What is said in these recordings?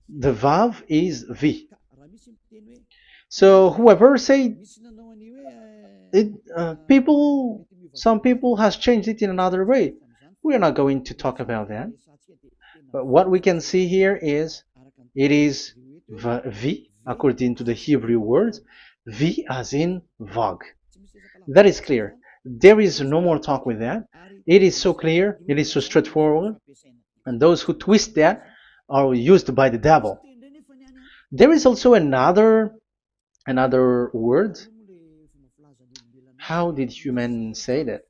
The Vav is V. So whoever say it, some people has changed it in another way. We are not going to talk about that. But what we can see here is it is V according to the Hebrew word, V as in Vag. That is clear. There is no more talk with that. It is so clear. It is so straightforward. And those who twist that are used by the devil. There is also another word. How did humans say that?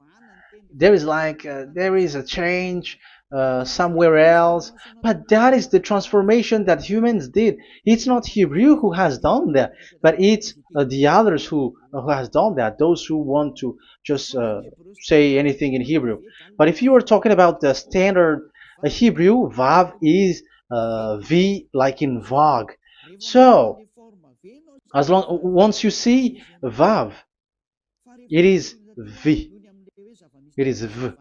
There is a change somewhere else, but that is the transformation that humans did. It's not Hebrew who has done that, but it's the others who has done that. Those who want to just say anything in Hebrew. But if you are talking about the standard Hebrew, Vav is V like in Vag. So as long once you see Vav, it is V. It is V.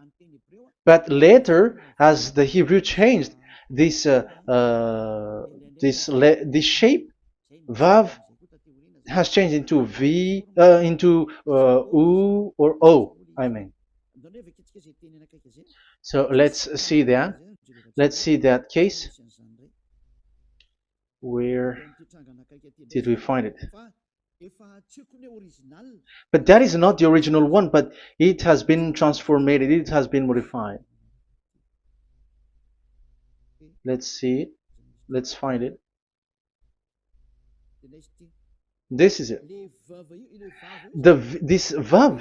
But later, as the Hebrew changed, this this shape, Vav, has changed into V, into U or O. I mean. So let's see that. Let's see that case. Where did we find it? But that is not the original one, but it has been transformed, it has been modified. Let's see it. Let's find it. This is it. This vav,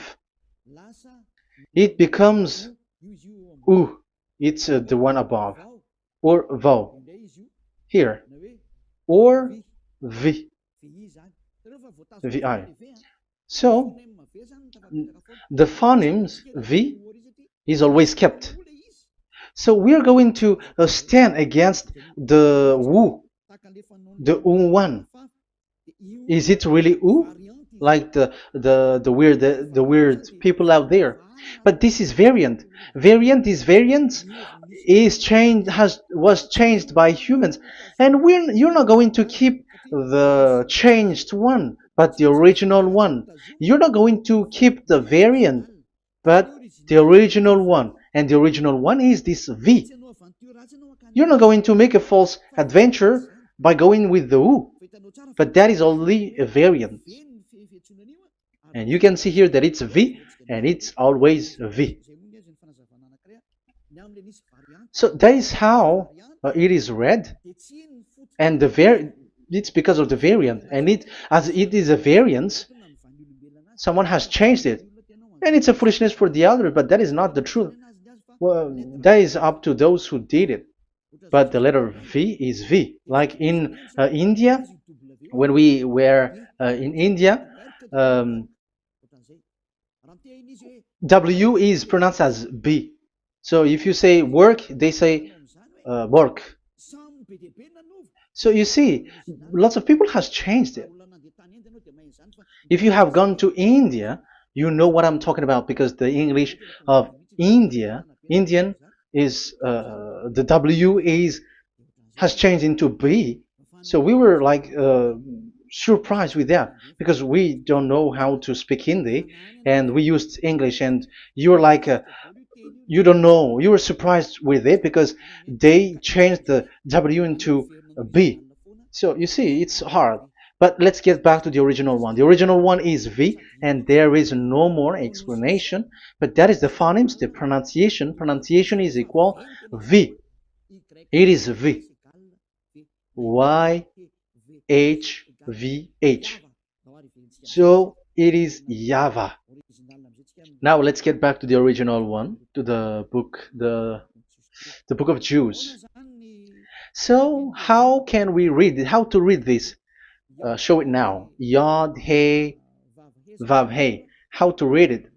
it becomes u. It's the one above, or vau here, or v, vi. So the phonemes v is always kept. So we are going to stand against the wu, the u one. Is it really u? Like the weird people out there. But this is variant. Variance is changed was changed by humans, and you're not going to keep the changed one, but the original one. You're not going to keep the variant, but the original one, and the original one is this V. You're not going to make a false adventure by going with the U, but that is only a variant. And you can see here that it's V and it's always V. So that is how it is read, and it's because of the variant, and as it is a variance, someone has changed it, and it's a foolishness for the other, but that is not the truth. Well, that is up to those who did it. But the letter V is V. Like in India, when we were in India, W is pronounced as B. So if you say work, they say work. So you see, lots of people has changed it. If you have gone to India, you know what I'm talking about, because the English of Indian is the W has changed into B. So we were like surprised with that, because we don't know how to speak Hindi and we used English, and you're like you don't know, you were surprised with it because they changed the W into a B. So you see, it's hard. But let's get back to the original one. The original one is V, and there is no more explanation. But that is the phonemes, the pronunciation. Pronunciation is equal V. It is V. Y H V H. So it is YAHVAH. Now let's get back to the original one, to the book, the book of Jews. So how can we read it? How to read this? Show it now. Yod He Vav He. How to read it?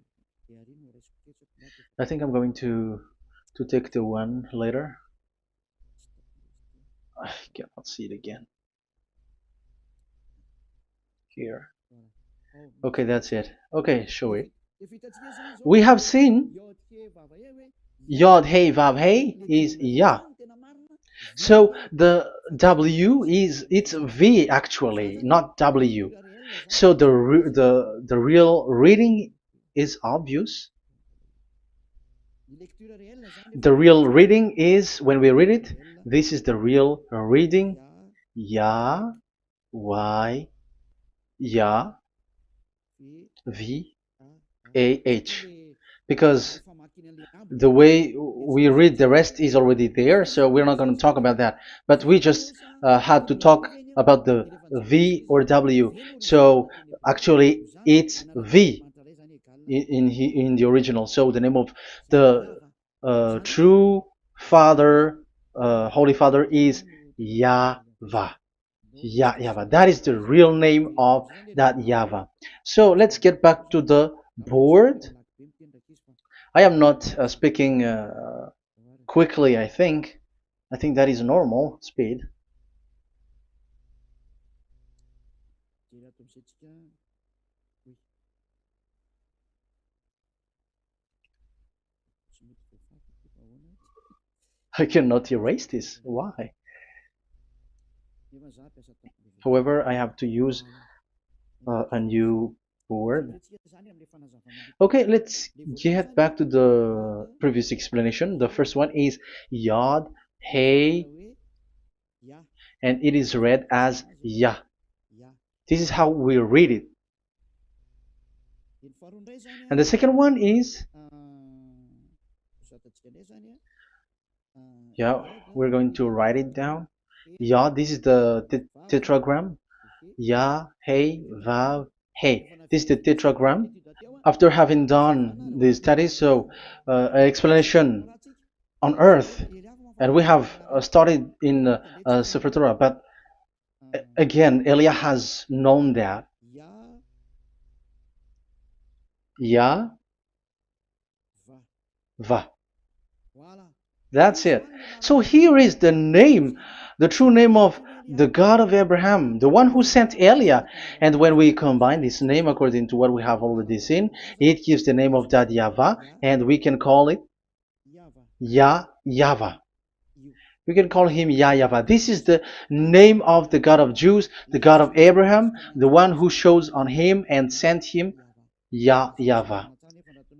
I think I'm going to take the one later. I cannot see it again. Here. Okay, that's it. Okay, show it. We have seen Yod He Vav He is Yah. So the W is it's V actually, not W. So the real reading is obvious. The real reading is when we read it. This is the real reading. Ya, Y, Ya, V, A, H. Because the way we read the rest is already there, so we're not going to talk about that. But we just had to talk about the V or W. So actually, it's V in the original. So the name of the true Father, Holy Father, is YAHVAH. YAHVAH. That is the real name of that YAHVAH. So let's get back to the board. I am not speaking quickly, I think. I think that is normal speed. I cannot erase this. Why? However, I have to use a new board. Okay, let's get back to the previous explanation. The first one is Yod, Hey, and it is read as Yah. This is how we read it. And the second one is, yeah, we're going to write it down. Yah, this is the tetragram. Yah, Hey, Vav, Hey. This is the tetragram. After having done the studies, so an explanation on earth, and we have started in Sefer Torah, but again, Elia has known that. Yah, Va. That's it. So here is the name, the true name of the God of Abraham, the one who sent Elia. And when we combine this name according to what we have already seen, it gives the name of that YAHVAH, and we can call it YAHVAH. We can call him YAHVAH. This is the name of the God of Jews, the God of Abraham, the one who shows on him and sent him, YAHVAH.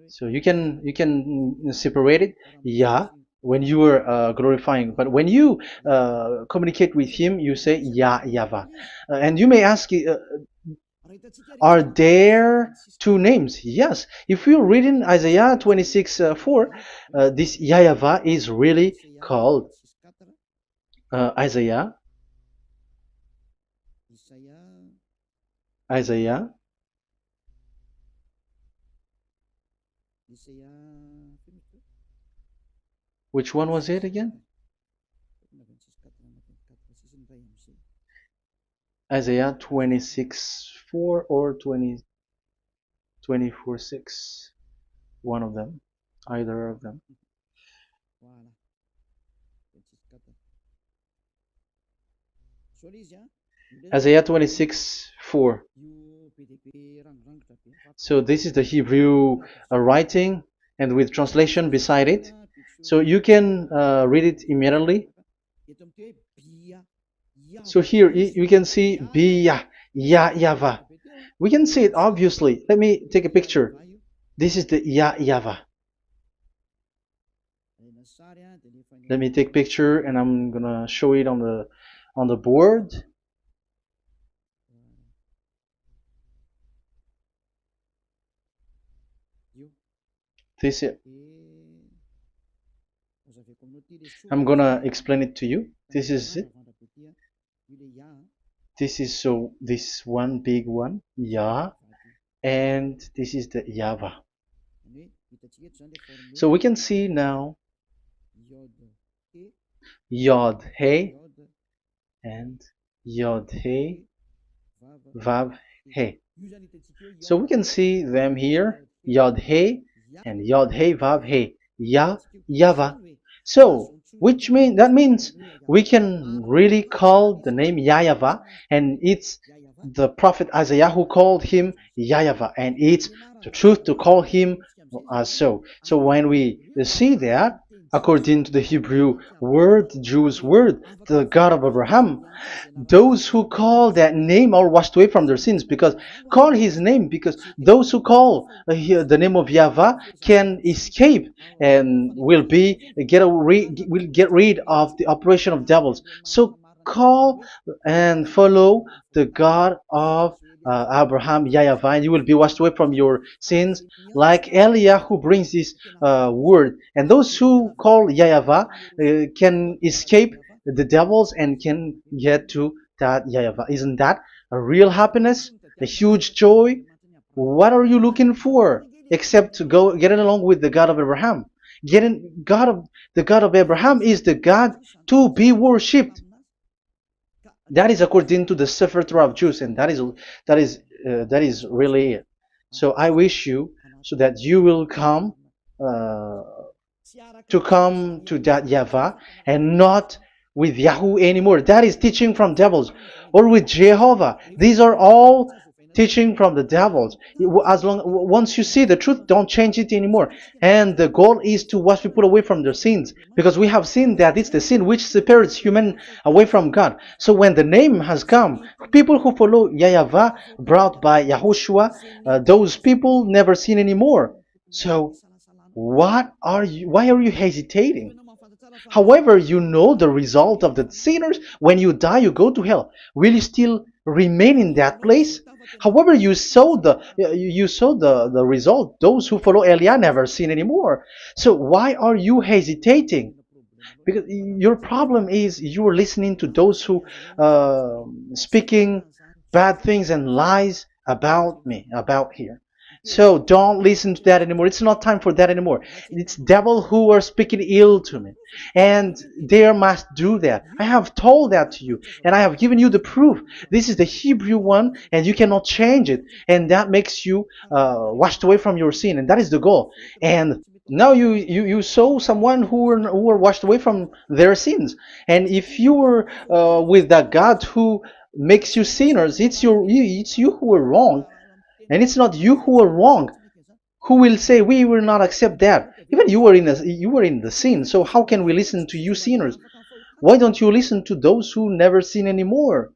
So you can separate it, Yah, when you are glorifying, but when you communicate with him, you say YAHVAH. And you may ask, are there two names? Yes. If you read in Isaiah 26:4, this YAHVAH is really called Isaiah 26. Which one was it again? Isaiah 26:4 or 24:6. One of them. Either of them. Isaiah 26:4. So this is the Hebrew writing and with translation beside it. So you can read it immediately. So here you can see Biyah, YAHVAH. We can see it obviously. Let me take a picture. This is the YAHVAH. Let me take a picture and I'm gonna show it on the board. This is, I'm gonna explain it to you. This is it. This is so this one big one, Yah, and this is the YAHVAH. So we can see now Yod He and Yod He Vav He. So we can see them here, Yod He and Yod He Vav He, YAHVAH. So that means we can really call the name YAHVAH, and it's the prophet Isaiah who called him YAHVAH, and it's the truth to call him as so. So when we see that, according to the Hebrew word, the Jewish word, the God of Abraham. Those who call that name are washed away from their sins, because call his name, because those who call the name of YAHVAH can escape and will get rid of the operation of devils. So call and follow the God of Abraham, YAHVAH, and you will be washed away from your sins, like Eliah who brings this word. And those who call YAHVAH can escape the devils and can get to that YAHVAH. Isn't that a real happiness, a huge joy? What are you looking for except to go getting along with the God of Abraham? The God of Abraham is the God to be worshipped. That is according to the Sefer Torah of Jews, and that is really it. So I wish you so that you will uh, come to that YAHVAH and not with Yahoo anymore. That is teaching from devils, or with Jehovah. These are all teaching from the devils. As long once you see the truth, don't change it anymore. And the goal is to wash people away from their sins, because we have seen that it's the sin which separates human away from God. So when the name has come, people who follow YAHVAH brought by YAHOSHUAH, those people never sin anymore. So why are you hesitating? However, you know the result of the sinners. When you die, you go to hell. Will you still remain in that place? However, you saw the result. Those who follow Eliah never sin anymore. So why are you hesitating? Because your problem is you are listening to those who speaking bad things and lies about me, about here. So don't listen to that anymore. It's not time for that anymore. It's devil who are speaking ill to me, and they must do that. I have told that to you, and I have given you the proof. This is the Hebrew one, and you cannot change it, and that makes you washed away from your sin, and that is the goal. And now you saw someone who were washed away from their sins, and if you were with that God who makes you sinners, it's you who are wrong, and it's not you who are wrong. Who will say we will not accept that? Even you were in the sin, so how can we listen to you sinners? Why don't you listen to those who never sin anymore?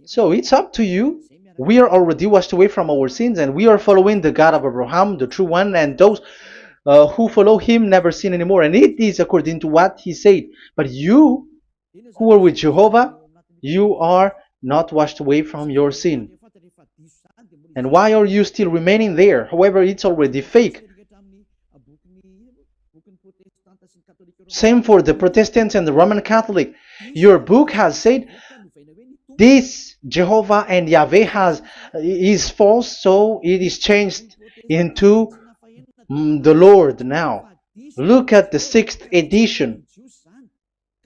So it's up to you. We are already washed away from our sins, and we are following the God of Abraham, the true one, and those who follow him never sin anymore. And it is according to what he said. But you who are with Jehovah, you are not washed away from your sin. And why are you still remaining there? However, it's already fake. Same for the Protestants and the Roman Catholic. Your book has said this Jehovah and Yahweh is false, so it is changed into the Lord now. Look at the sixth edition,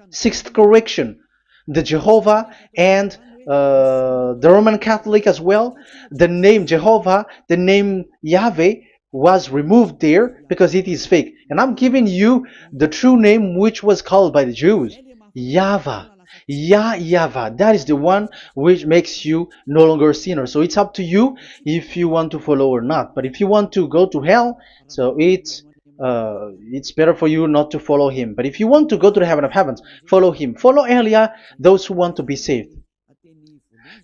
sixth correction. The Jehovah and the Roman Catholic as well. The name Jehovah, the name Yahweh was removed there because it is fake. And I'm giving you the true name which was called by the Jews, YAHVAH. YAHVAH. That is the one which makes you no longer a sinner. So it's up to you if you want to follow or not. But if you want to go to hell, so it's better for you not to follow him. But if you want to go to the heaven of heavens, follow him. Follow Eliah, those who want to be saved.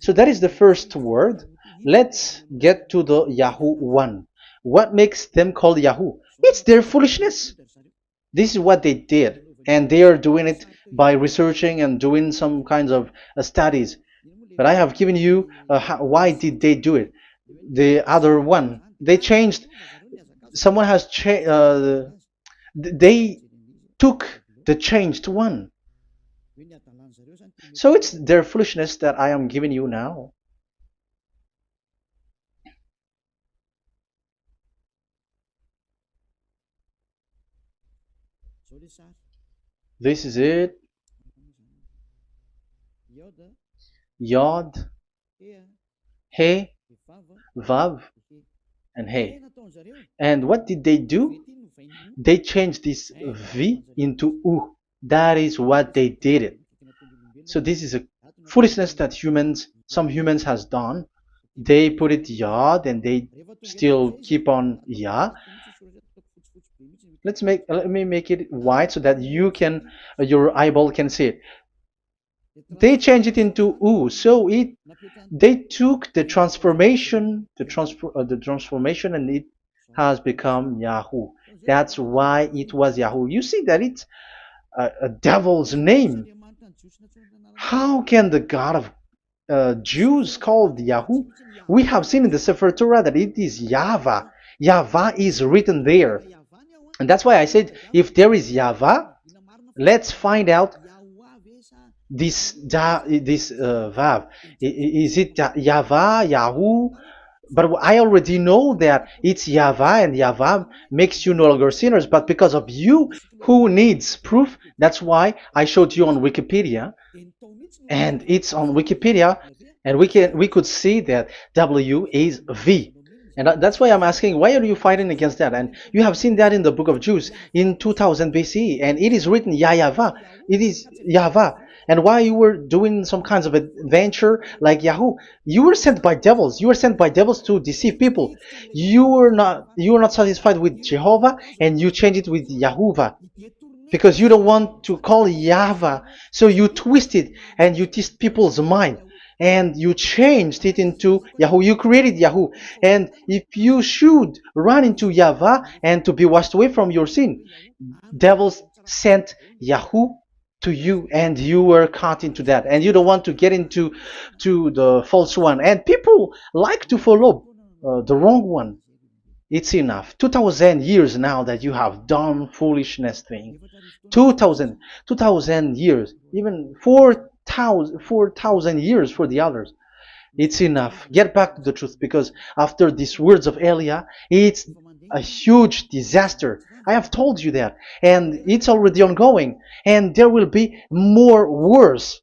So that is the first word. Let's get to the Yahoo one. What makes them called Yahoo? It's their foolishness. This is what they did, and they are doing it by researching and doing some kinds of studies. But I have given you why did they do it. The other one, they changed. Someone has changed. They took the changed one. So it's their foolishness that I am giving you now. This is it. Yod, He, Vav, and He. And what did they do? They changed this V into U. That is what they did it. So this is a foolishness that some humans has done. They put it Yod and they still keep on Yah. Let me make it white so that you can your eyeball can see it. They changed it into U, so it they took the transformation, and it has become Yahoo. That's why it was Yahoo. You see that it's a devil's name. How can the God of Jews called Yahoo? We have seen in the Sefer Torah that it is YAHVAH. YAHVAH is written there. And that's why I said, if there is YAHVAH, let's find out this Vav. Is it YAHVAH, Yahoo? But I already know that it's YAHVAH, and YAHVAH makes you no longer sinners. But because of you, who needs proof? That's why I showed you on Wikipedia, and it's on Wikipedia, and we could see that W is V. And that's why I'm asking, why are you fighting against that? And you have seen that in the book of Jude in 2000 BCE, and it is written YAHVAH. It is YAHVAH. And why you were doing some kinds of adventure like Yahoo? You were sent by devils. You were sent by devils to deceive people. You were not satisfied with Jehovah, and you changed it with Yahuwah, because you don't want to call Yahvah. So you twist it and you twist people's mind, and you changed it into Yahoo. You created Yahoo. And if you should run into Yahvah and to be washed away from your sin, devils sent Yahoo to you, and you were caught into that, and you don't want to get into the false one. And people like to follow the wrong one. It's enough. 2000 years now that you have done foolishness thing. 2000 years, even 4,000 years for the others. It's enough. Get back to the truth, because after these words of Elia, it's a huge disaster. I have told you that, and it's already ongoing, and there will be more worse.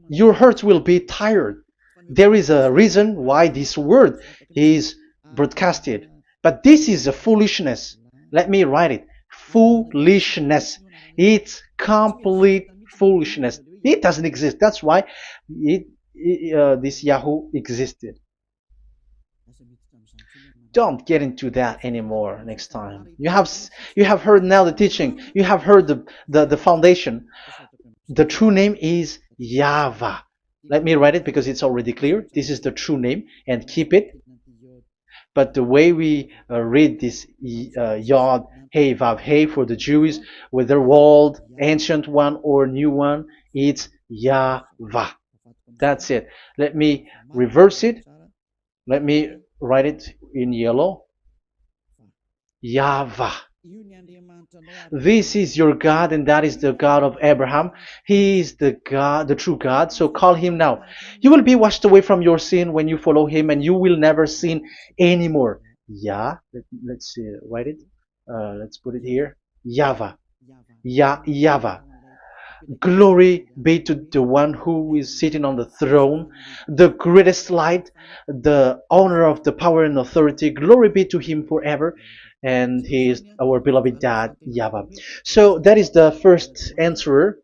Your heart will be tired. There is a reason why this word is broadcasted, but this is a foolishness. Let me write it. Foolishness. It's complete foolishness. It doesn't exist. That's why this Yahoo existed. Don't get into that anymore next time. You have heard now the teaching. You have heard the foundation. The true name is YAHVAH. Let me write it because it's already clear. This is the true name, and keep it. But the way we read this Yod, Hey, Vav, Hey for the Jews, whether old, ancient one, or new one, it's YAHVAH. That's it. Let me reverse it. Let me write it in yellow. YAHVAH. This is your God, and that is the God of Abraham. He is the God, the true God. So call him now. You will be washed away from your sin when you follow him, and you will never sin anymore. Let's write it. Let's put it here. YAHVAH. YAHVAH. Glory be to the one who is sitting on the throne, the greatest light, the owner of the power and authority. Glory be to him forever. And he is our beloved dad, YAHVAH. So that is the first answer.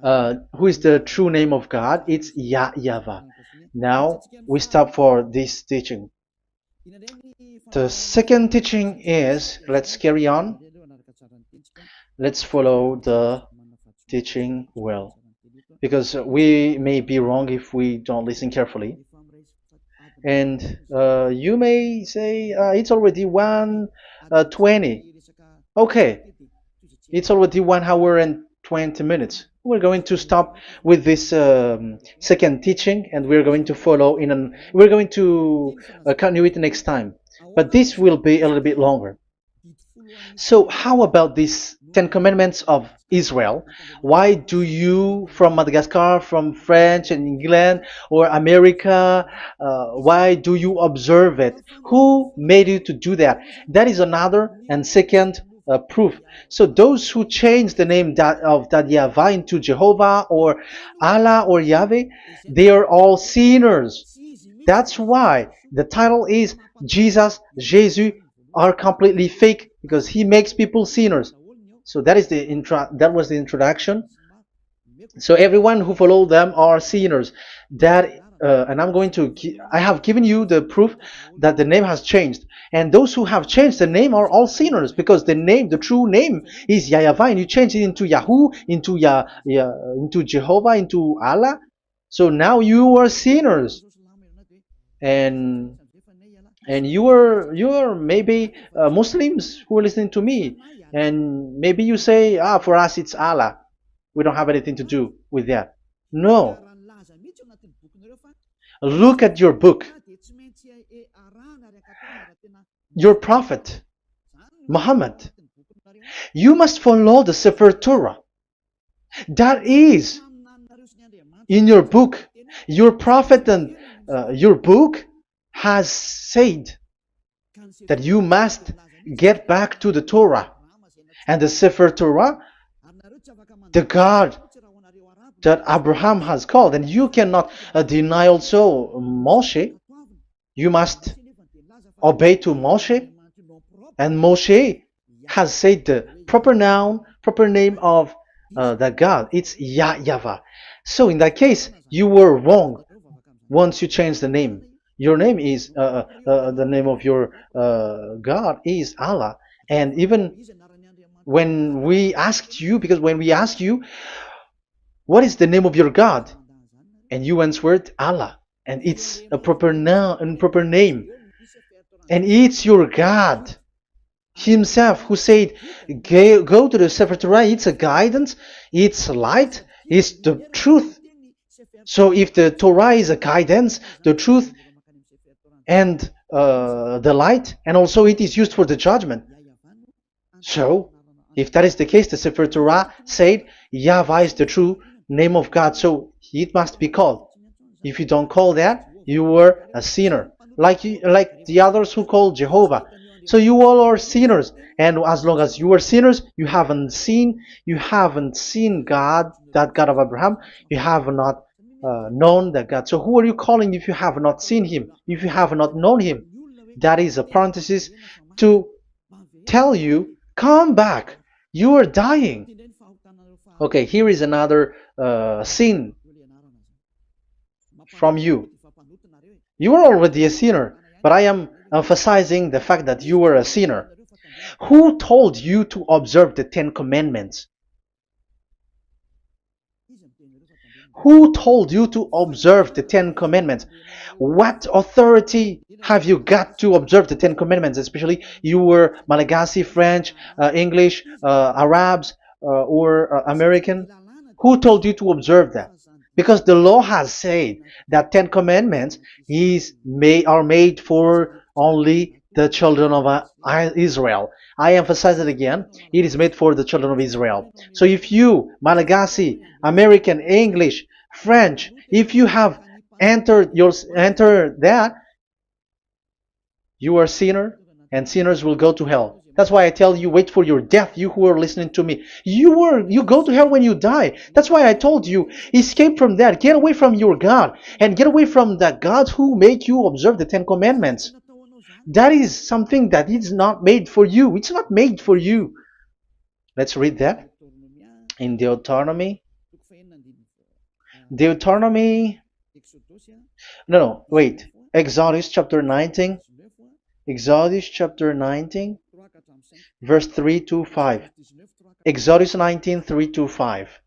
Who is the true name of God? It's YAHVAH. Now we stop for this teaching. The second teaching is, let's carry on. Let's follow the teaching well, because we may be wrong if we don't listen carefully. And you may say it's already 1:20. Okay, it's already 1 hour and 20 minutes. We're going to stop with this second teaching, and we're going to follow we're going to continue it next time. But this will be a little bit longer. So how about these 10 commandments of Israel? Why do you from Madagascar, from France and England or America, why do you observe it? Who made you to do that? That is another and second proof. So those who change the name of that Yahvah into Jehovah or Allah or Yahweh, they are all sinners. That's why the title is Jesus are completely fake, because he makes people sinners. So that is that was the introduction. So everyone who follow them are sinners. That and I'm going to I have given you the proof that the name has changed, and those who have changed the name are all sinners, because the true name is YAHVAH, and you change it into Yahoo, into into Jehovah, into Allah. So now you are sinners, and you are maybe Muslims who are listening to me, and maybe you say, ah, for us it's Allah. We don't have anything to do with that. No, look at your book. Your prophet, Muhammad. You must follow the Sefer Torah. That is in your book. Your prophet and your book has said that you must get back to the Torah. And the Sefer Torah, the God that Abraham has called. And you cannot deny also Moshe. You must obey to Moshe. And Moshe has said the proper name of the God. It's YAHVAH. So in that case, you were wrong once you change the name. Your name is, the name of your God is Allah. And even when we asked you, because when we asked you, what is the name of your God? And you answered Allah. And it's a proper name. And it's your God Himself who said, go to the Sefer Torah. It's a guidance, it's light, it's the truth. So if the Torah is a guidance, the truth, and the light, and also it is used for the judgment. So if that is the case, the Sefer Torah said YAHVAH is the true name of God, so it must be called. If you don't call that, you were a sinner, like the others who call Jehovah. So you all are sinners, and as long as you are sinners, you haven't seen God, that God of Abraham. You have not known that God. So who are you calling if you have not seen Him? If you have not known Him? That is a parenthesis to tell you, come back. You are dying. Okay, here is another sin from you. You are already a sinner, but I am emphasizing the fact that you were a sinner. Who told you to observe the 10 Commandments? Who told you to observe the 10 Commandments? What authority have you got to observe the 10 Commandments? Especially you were Malagasy, French, English, Arabs, or American. Who told you to observe that? Because the law has said that 10 Commandments are made for only the children of Israel. I emphasize it again. It is made for the children of Israel. So if you, Malagasy, American, English, French, if you have entered that, you are a sinner, and sinners will go to hell. That's why I tell you, wait for your death, you who are listening to me. You go to hell when you die. That's why I told you, escape from that. Get away from your God, and get away from the gods who make you observe the 10 Commandments. That is something that is not made for you. It's not made for you. Let's read that in Deuteronomy. Exodus chapter 19. Exodus chapter 19, verse 3 to 5. Exodus 19, 3 to 5.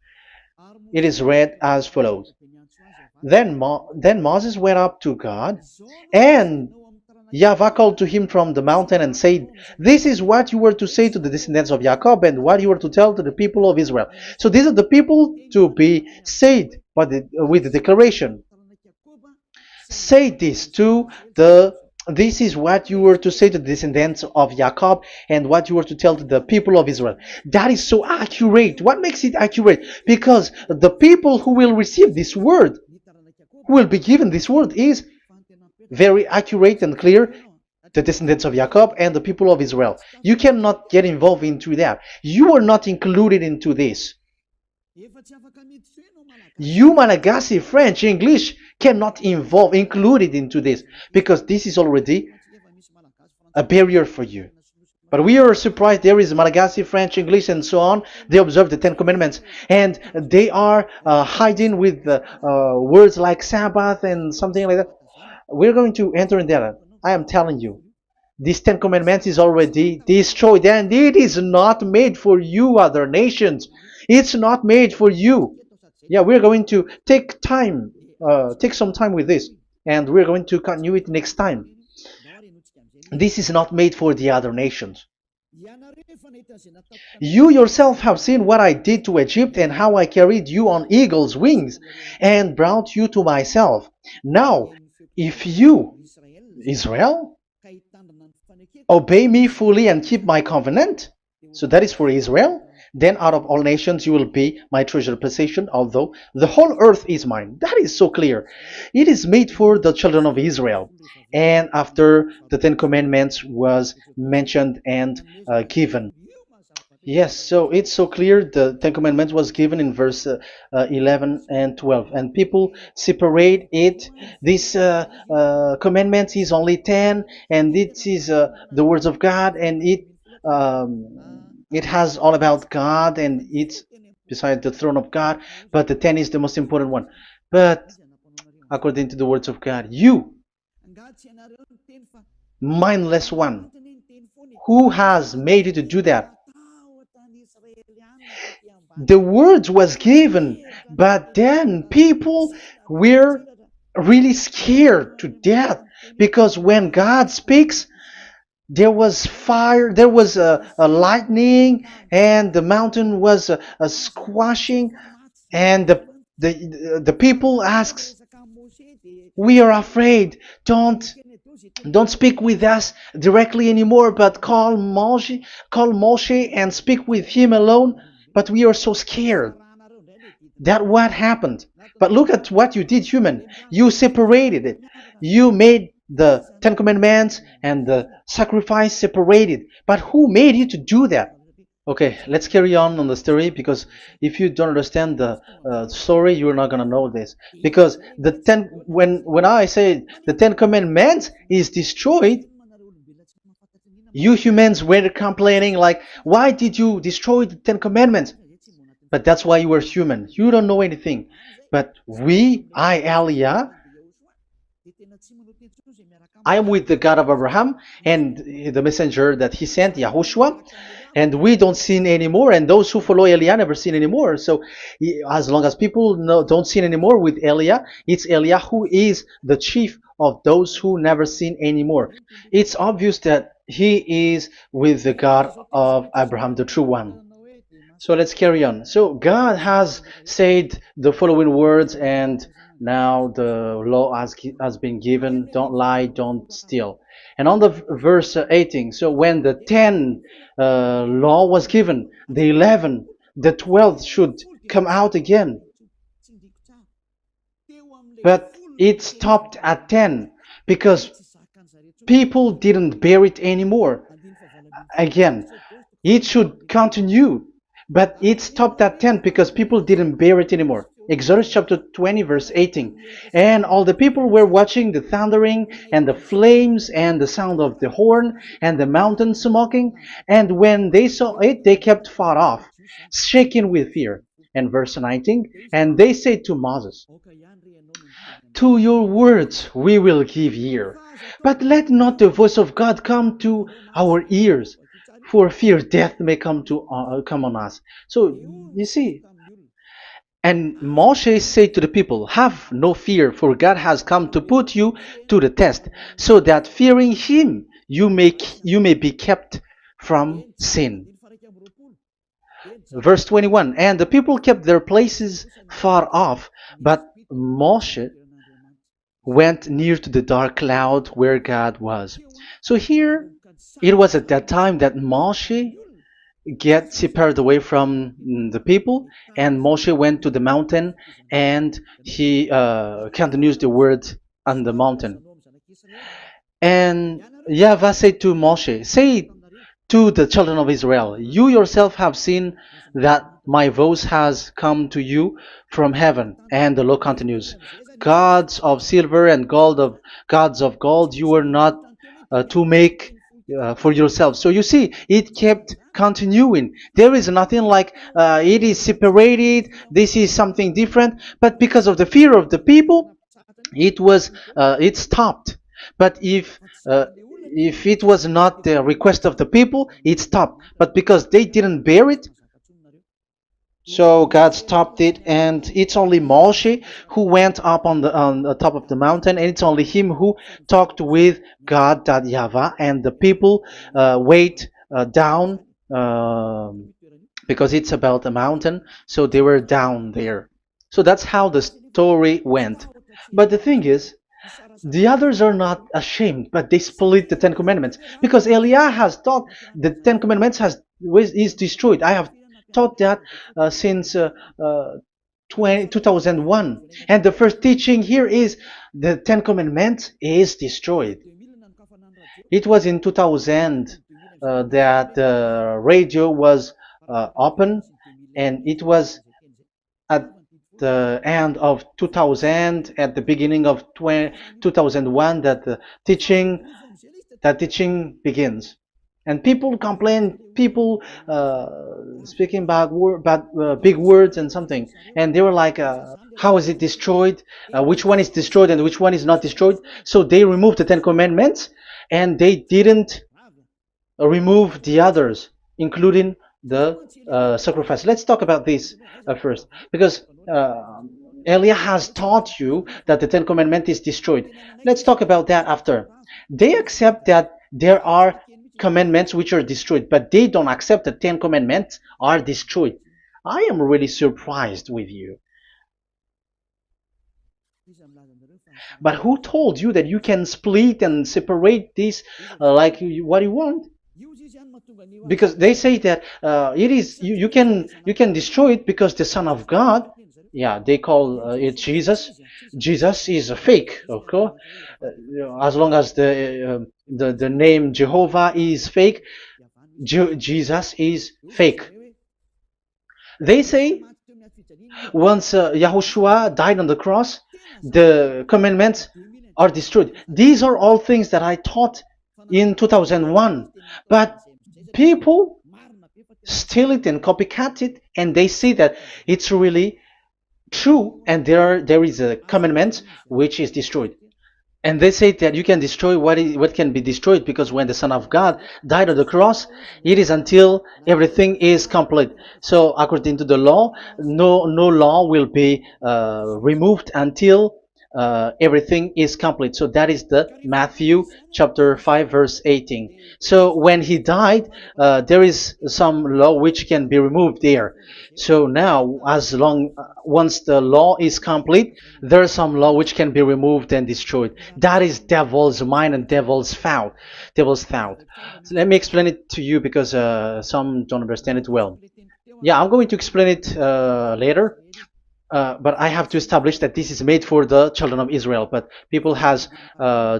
It is read as follows. Then Moses went up to God, and YAHVAH called to him from the mountain and said, this is what you were to say to the descendants of Jacob, and what you were to tell to the people of Israel. So these are the people to be saved with the declaration. Say this this is what you were to say to the descendants of Jacob, and what you were to tell to the people of Israel. That is so accurate. What makes it accurate? Because the people who will receive this word, who will be given this word, is very accurate and clear, the descendants of Jacob and the people of Israel. You cannot get involved into that. You are not included into this. You, Malagasy, French, English, cannot included into this, because this is already a barrier for you. But we are surprised there is Malagasy, French, English, and so on. They observe the Ten Commandments, and they are hiding with words like Sabbath and something like that. We're going to enter in there. I am telling you, this Ten Commandments is already destroyed, and it is not made for you, other nations. It's not made for you. Yeah, we're going to take some time with this, and we're going to continue it next time. This is not made for the other nations. You yourself have seen what I did to Egypt and how I carried you on eagle's wings and brought you to myself. Now, if you, Israel, obey me fully and keep my covenant, so that is for Israel, then out of all nations you will be my treasured possession, although the whole earth is mine. That is so clear. It is made for the children of Israel. And after the Ten Commandments was mentioned and given. Yes, so it's so clear. The Ten Commandments was given in verse 11 and 12, and people separate it. This commandment is only 10, and it is the words of God, and it has all about God, and it's beside the throne of God. But the 10 is the most important one. But according to the words of God, you, mindless one, who has made you to do that? The words was given, but then people were really scared to death because when God speaks, there was fire, there was a lightning, and the mountain was a squashing, and the people asks, "We are afraid. Don't speak with us directly anymore, but call Moshe and speak with him alone." But we are so scared. That what happened. But look at what you did, human. You separated it. You made the Ten Commandments and the sacrifice separated. But who made you to do that? Okay, let's carry on the story because if you don't understand the story, you're not gonna know this. Because when I say the Ten Commandments is destroyed, you humans were complaining like, why did you destroy the Ten Commandments? But that's why you were human. You don't know anything. But Elia, I am with the God of Abraham and the messenger that he sent, YAHOSHUAH, and we don't sin anymore, and those who follow Elia never sin anymore. So as long as people don't sin anymore with Elia, it's Elia who is the chief of those who never sin anymore. It's obvious that he is with the God of Abraham, the true one. So let's carry on. So God has said the following words, and now the law has been given. Don't lie, don't steal. And on the verse 18, so when the 10 law was given, the 11, the 12th should come out again. But it stopped at 10 because people didn't bear it anymore. Again, it should continue. But it stopped at 10 because people didn't bear it anymore. Exodus chapter 20 verse 18. And all the people were watching the thundering and the flames and the sound of the horn and the mountain smoking. And when they saw it, they kept far off, shaking with fear. And verse 19. And they said to Moses, "To your words we will give ear, but let not the voice of God come to our ears, for fear death may come on us." So you see, and Moshe said to the people, "Have no fear, for God has come to put you to the test, so that fearing Him you may be kept from sin." Verse 21. And the people kept their places far off, but Moshe went near to the dark cloud where God was. So here, it was at that time that Moshe get separated away from the people, and Moshe went to the mountain and he continues the word on the mountain. And YAHVAH said to Moshe, "Say to the children of Israel, you yourself have seen that my voice has come to you from heaven." And the law continues, "Gods of silver and gods of gold, you were not to make for yourself. So you see, it kept continuing. There is nothing like it is separated. This is something different. But because of the fear of the people, it stopped. But if it was not the request of the people, it stopped. But because they didn't bear it, so God stopped it, and it's only Moshe who went up on the top of the mountain, and it's only him who talked with God, that Yahweh, and the people wait down, because it's about a mountain, so they were down there. So that's how the story went. But the thing is, the others are not ashamed, but they split the Ten Commandments, because Eliah has taught the Ten Commandments is destroyed. I have taught that since 2001, and the first teaching here is the Ten Commandments is destroyed. It was in 2000 that the radio was open, and it was at the end of 2000, at the beginning of 2001, that the teaching begins. And people complain, people speaking big words and something, and they were like, how is it destroyed, which one is destroyed and which one is not destroyed. So they removed the Ten Commandments, and they didn't remove the others, including the sacrifice. Let's talk about this first, because Elia has taught you that the Ten Commandments is destroyed. Let's talk about that after. They accept that there are commandments which are destroyed, but they don't accept the Ten Commandments are destroyed. I am really surprised with you. But who told you that you can split and separate this like what you want? Because they say that it is you can destroy it because the Son of God, yeah, they call it Jesus. Jesus is a fake, okay? As long as the name Jehovah is fake, Jesus is fake. They say once Yahushua died on the cross, the commandments are destroyed. These are all things that I taught in 2001, but people steal it and copycat it, and they see that it's really true, and there is a commandment which is destroyed. And they say that you can destroy what can be destroyed, because when the Son of God died on the cross, it is until everything is complete. So according to the law, no law will be removed until everything is complete. So that is the Matthew chapter 5 verse 18. So when he died, there is some law which can be removed there. So now, once the law is complete, there is some law which can be removed and destroyed. That is devil's mind and devil's thought. So let me explain it to you, because some don't understand it well. Yeah, I'm going to explain it later. But I have to establish that this is made for the children of Israel. But people has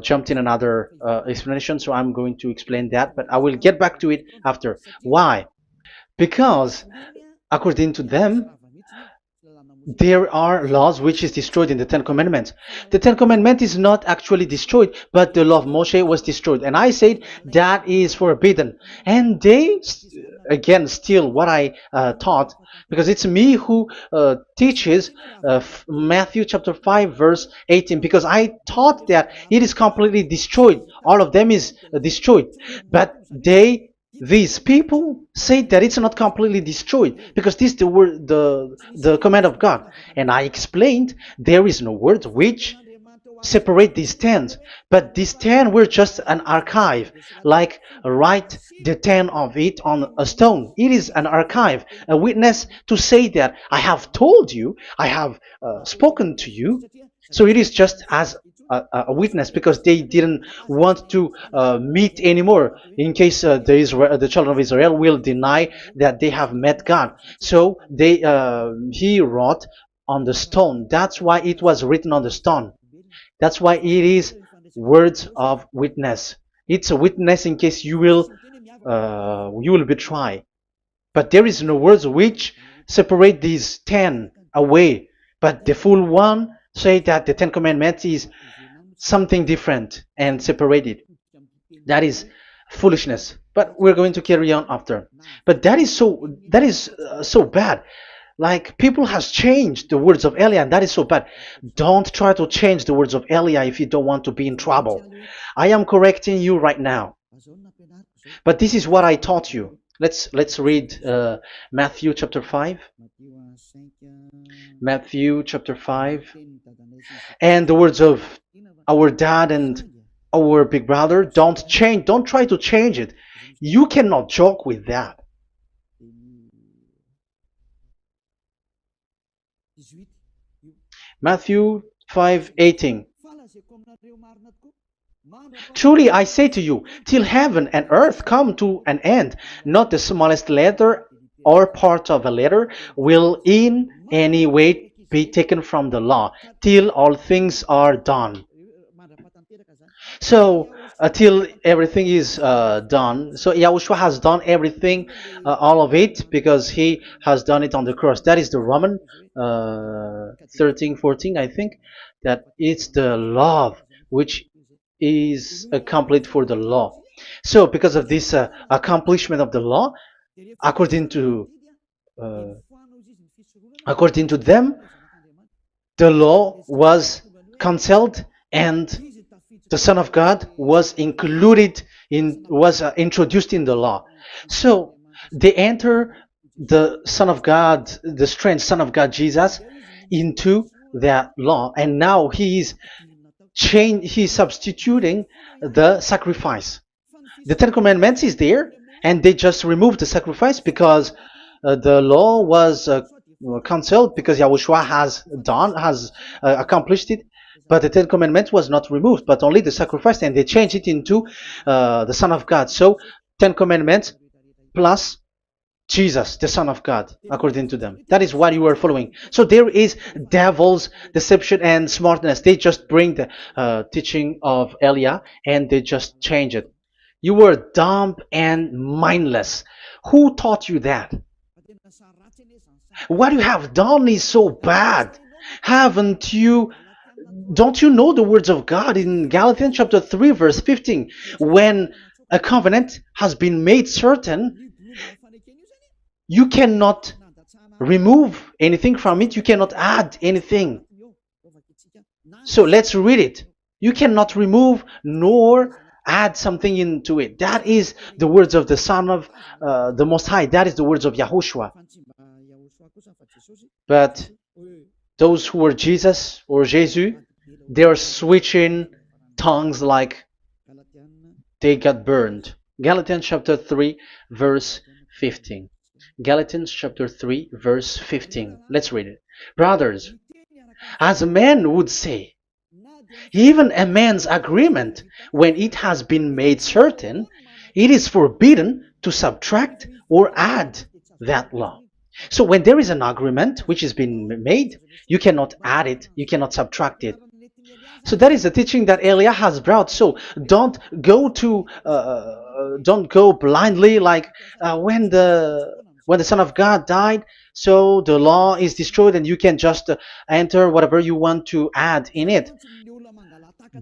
jumped in another explanation, so I'm going to explain that. But I will get back to it after. Why? Because according to them, there are laws which is destroyed in the Ten Commandments. The Ten Commandments is not actually destroyed, but the law of Moshe was destroyed. And I said that is forbidden. And they, again, steal what I taught, because it's me who teaches Matthew chapter 5 verse 18, because I taught that it is completely destroyed. All of them is destroyed. But these people say that it's not completely destroyed, because this is the command of God. And I explained there is no word which separate these 10, but these 10 were just an archive, like write the 10 of it on a stone. It is an archive, a witness to say that I have told you, I have spoken to you. So it is just as a witness, because they didn't want to meet anymore, in case the children of Israel will deny that they have met God. So he wrote on the stone. That's why it was written on the stone. That's why it is words of witness. It's a witness in case you will betray. But there is no words which separate these 10 away. But the full one say that the 10 Commandments is something different and separated. That is foolishness. But we're going to carry on after. But that is so bad. Like people has changed the words of Elia, and that is so bad. Don't try to change the words of Elia if you don't want to be in trouble. I am correcting you right now. But this is what I taught you. Let's read Matthew chapter 5. Matthew chapter 5. And the words of our dad and our big brother, don't try to change it. You cannot joke with that. Matthew 5:18. Truly I say to you, till heaven and earth come to an end, not the smallest letter or part of a letter will in any way be taken from the law, till all things are done. So till everything is done, so Yahushua has done everything, all of it, because he has done it on the cross. That is the Roman 13, 14, I think, that it's the love which is complete for the law. So because of this accomplishment of the law, according to uh, according to them, the law was cancelled and the Son of God was included in was introduced in the law. So they enter the Son of God, the strange Son of God Jesus, into that law, and now he's substituting the sacrifice. The Ten Commandments is there, and they just removed the sacrifice because the law was cancelled because Yahushua has accomplished it. But the Ten Commandments was not removed, but only the sacrifice, and they changed it into the Son of God. So Ten Commandments plus Jesus, the Son of God, according to them. That is what you are following. So there is devil's deception and smartness. They just bring the teaching of Elia and they just change it. You were dumb and mindless. Who taught you that? What you have done is so bad. Haven't you? Don't you know the words of God in Galatians chapter 3, verse 15? When a covenant has been made certain, you cannot remove anything from it, you cannot add anything. So let's read it. You cannot remove nor add something into it. That is the words of the Son of the Most High. That is the words of Yahushua. But those who were Jesus or Jesus, they are switching tongues like they got burned. Galatians chapter 3, verse 15. Galatians chapter 3, verse 15. Let's read it. Brothers, as a man would say, even a man's agreement, when it has been made certain, it is forbidden to subtract or add that law. So when there is an agreement which has been made, you cannot add it, you cannot subtract it. So that is the teaching that Elia has brought. So don't go blindly like when the Son of God died. So the law is destroyed, and you can just enter whatever you want to add in it.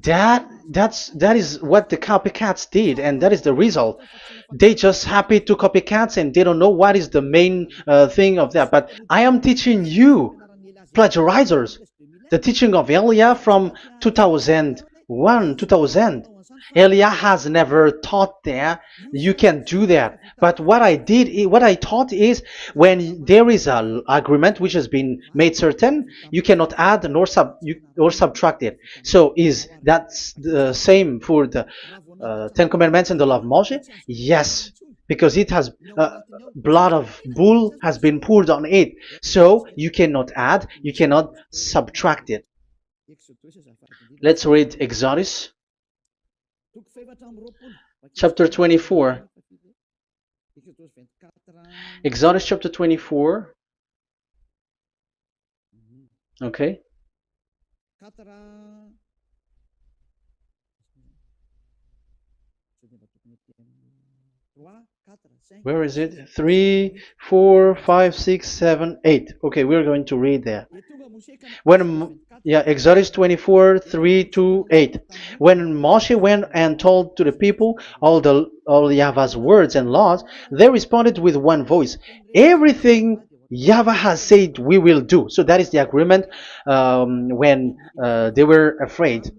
That is what the copycats did, and that is the result. They just happy to copycats, and they don't know what is the main thing of that. But I am teaching you, plagiarizers, the teaching of Elia from 2001, 2000. Elia has never taught that you can do that. But what I taught is when there is an agreement which has been made certain, you cannot add or subtract it. So is that the same for the Ten Commandments and the law of Moshe? Yes, because it has blood of bull has been poured on it. So you cannot add, you cannot subtract it. Let's read Exodus chapter 24. Exodus chapter 24. Okay. Where is it? 3, 4, 5, 6, 7, 8. Okay, we're going to read there. Yeah, Exodus 24, 3 to 8. When Moshe went and told to the people all Yahweh's words and laws, they responded with one voice. Everything Yahweh has said we will do. So that is the agreement when they were afraid.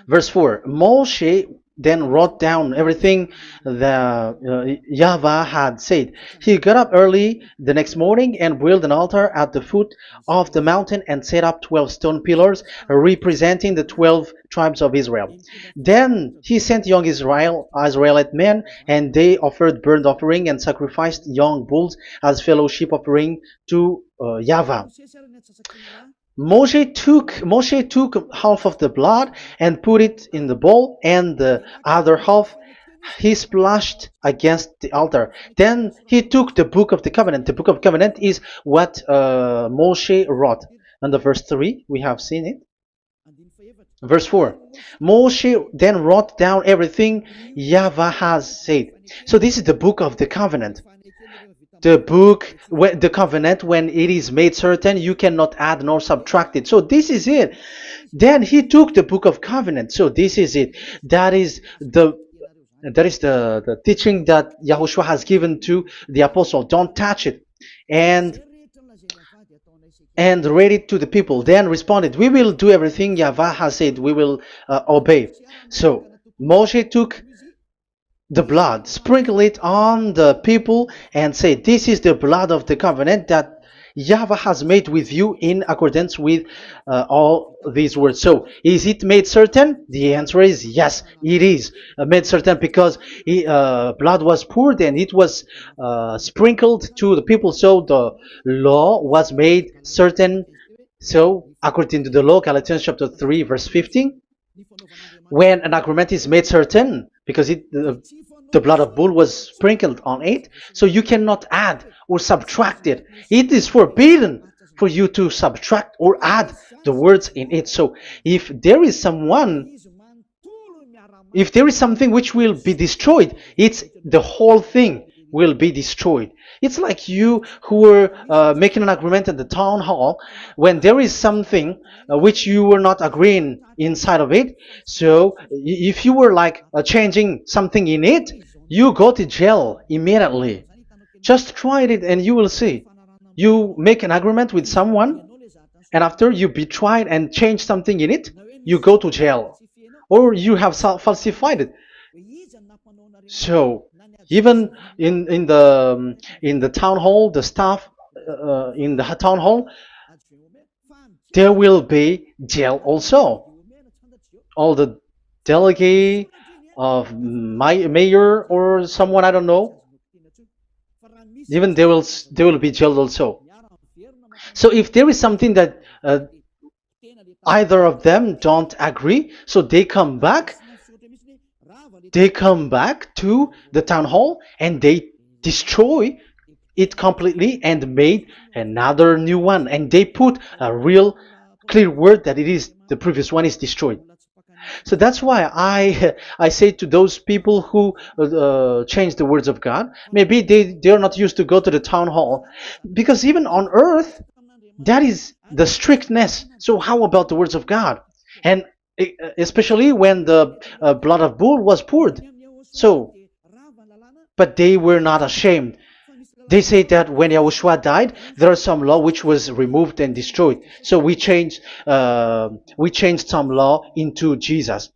Verse 4, Moshe then wrote down everything the Yahweh had said. He got up early the next morning and built an altar at the foot of the mountain and set up 12 stone pillars representing the 12 tribes of Israel. Then he sent young Israelite men, and they offered burnt offering and sacrificed young bulls as fellowship offering to Yahweh. Moshe took half of the blood and put it in the bowl, and the other half he splashed against the altar. Then he took the book of the covenant. The book of covenant is what Moshe wrote. And the verse 3, we have seen it. Verse 4, Moshe then wrote down everything Yahweh has said. So this is the book of the covenant. The covenant, when it is made certain, you cannot add nor subtract it. So this is it. Then he took the book of covenant. So this is it. That is the teaching that Yahushua has given to the apostle. Don't touch it. And read it to the people. Then responded, we will do everything Yahweh has said. We will obey. So Moshe took the blood, sprinkle it on the people, and say, this is the blood of the covenant that Yahweh has made with you in accordance with all these words. So, is it made certain? The answer is yes, it is made certain, because blood was poured and it was sprinkled to the people. So the law was made certain. So, according to the law, Galatians chapter 3, verse 15, when an agreement is made certain, because the blood of bull was sprinkled on it, so you cannot add or subtract it. It is forbidden for you to subtract or add the words in it. So if there is something which will be destroyed, it's the whole thing will be destroyed. It's like you who were making an agreement at the town hall, when there is something which you were not agreeing inside of it. So if you were like changing something in it, you go to jail immediately. Just try it and you will see. You make an agreement with someone, and after you betrayed and change something in it, you go to jail, or you have falsified it. So even in the town hall, the staff in the town hall, there will be jail also. All the delegate of mayor or someone, I don't know, even they will be jailed also. So if there is something that either of them don't agree, so they come back to the town hall and they destroy it completely and made another new one, and they put a real clear word that it is the previous one is destroyed. So that's why I say to those people who change the words of God, maybe they are not used to go to the town hall, because even on earth that is the strictness. So how about the words of God? And especially when the blood of bull was poured. So, but they were not ashamed. They say that when Yahushua died, there are some law which was removed and destroyed. So we changed some law into Jesus,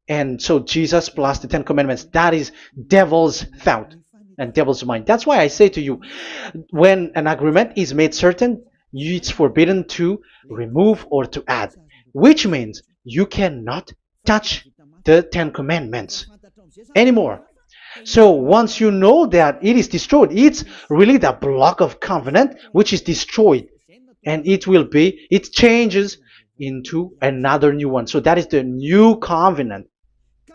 and so Jesus plus the 10 Commandments. That is devil's thought and devil's mind. That's why I say to you, when an agreement is made certain, it's forbidden to remove or to add, which means you cannot touch the 10 Commandments anymore. So once you know that it is destroyed, it's really the block of covenant which is destroyed, and it changes into another new one. So that is the new covenant.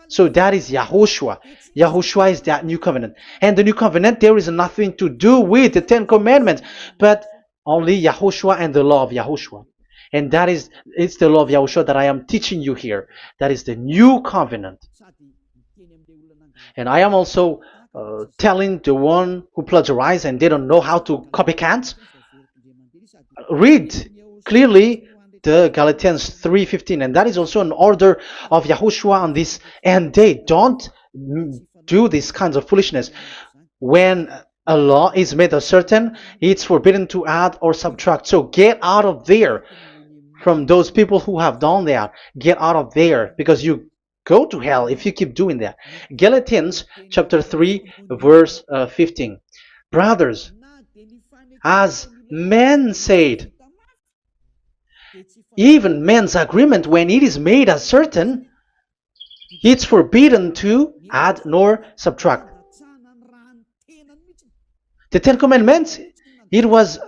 So that is Yahushua. Yahushua is that new covenant. And the new covenant, there is nothing to do with the 10 Commandments, but only Yahushua and the law of Yahushua. And it's the law of Yahushua that I am teaching you here. That is the new covenant. And I am also telling the one who plagiarize and they don't know how to copycat, read clearly the Galatians 3:15, and that is also an order of Yahushua on this end day. Don't do these kinds of foolishness. When a law is made uncertain, it's forbidden to add or subtract. So get out of there from those people who have done that. Get out of there, because you go to hell if you keep doing that. Galatians chapter 3 verse 15. Brothers, as men said, even men's agreement, when it is made uncertain, it's forbidden to add nor subtract. The Ten Commandments, it was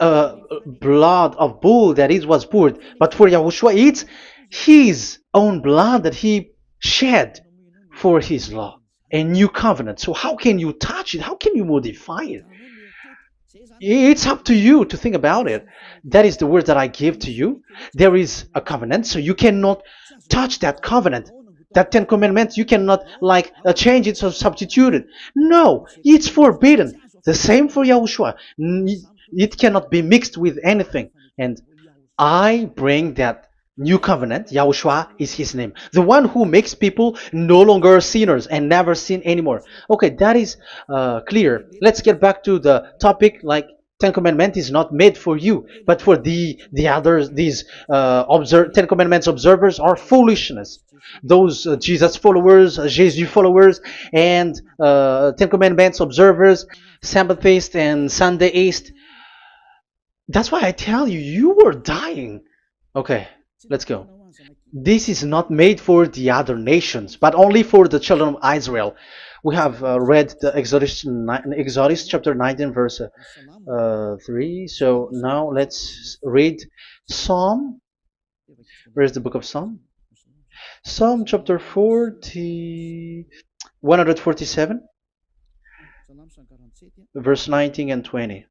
blood of bull that it was poured, but for Yahushua, it's his own blood that he shed for his law, a new covenant. So how can you touch it? How can you modify it? It's up to you to think about it. That is the word that I give to you. There is a covenant, so you cannot touch that covenant. That Ten Commandments, you cannot change it or substitute it. No, it's forbidden. The same for Yahushua. It cannot be mixed with anything. And I bring that new covenant. Yahushua is his name. The one who makes people no longer sinners and never sin anymore. Okay, that is clear. Let's get back to the topic. Ten Commandments is not made for you, but for the others. These Ten Commandments observers are foolishness. Those Jesus followers, Jesus followers, and Ten Commandments observers, Sabbathists and Sundayist. That's why I tell you, you were dying. Okay, let's go. This is not made for the other nations, but only for the children of Israel. We have read the Exodus chapter 19 verse 3. So now let's read Psalm. Where's the book of Psalm? Psalm chapter 147, verse 19 and 20.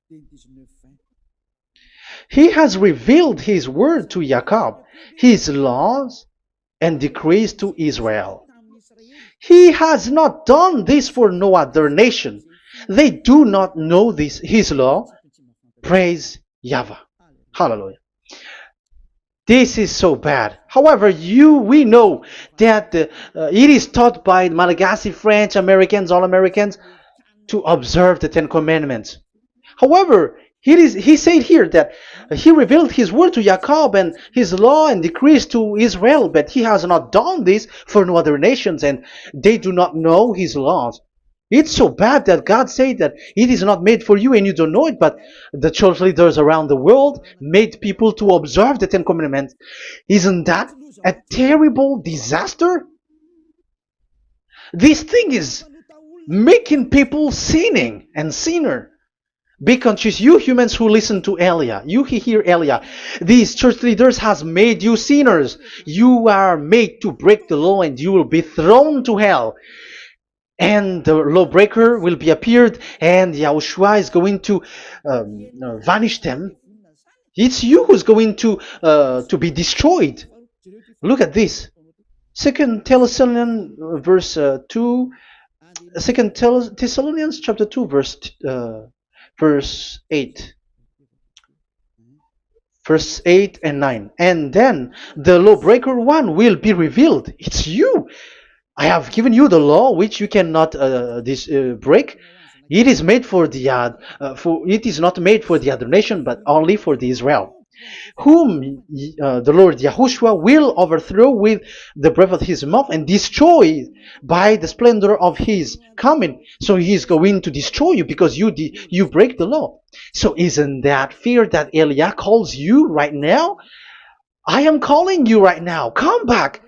He has revealed his word to Jacob, his laws and decrees to Israel. He has not done this for no other nation. They do not know this, his law. Praise YAHVAH. Hallelujah. This is so bad. However, we know that it is taught by Malagasy, French, Americans, all Americans, to observe the Ten Commandments. However, he said here that he revealed his word to Jacob and his law and decrees to Israel, but he has not done this for no other nations, and they do not know his laws. It's so bad that God said that it is not made for you and you don't know it, but the church leaders around the world made people to observe the Ten Commandments. Isn't that a terrible disaster? This thing is making people sinning and sinner. Be conscious, you humans who listen to Elia, you hear Elia. These church leaders has made you sinners. You are made to break the law and you will be thrown to hell. And the lawbreaker will be appeared, and Yahushua is going to vanish them. It's you who's going to be destroyed. Look at this. 2 Thessalonians verse 2. 2 Thessalonians chapter 2 verse 8. Verse 8 and 9. And then the lawbreaker one will be revealed. It's you. I have given you the law which you cannot break. It is made for it is not made for the other nation, but only for the Israel, whom the Lord Yahushua will overthrow with the breath of his mouth and destroy by the splendor of his coming. So he is going to destroy you because you break the law. So isn't that fear that Elia calls you right now? I am calling you right now. Come back.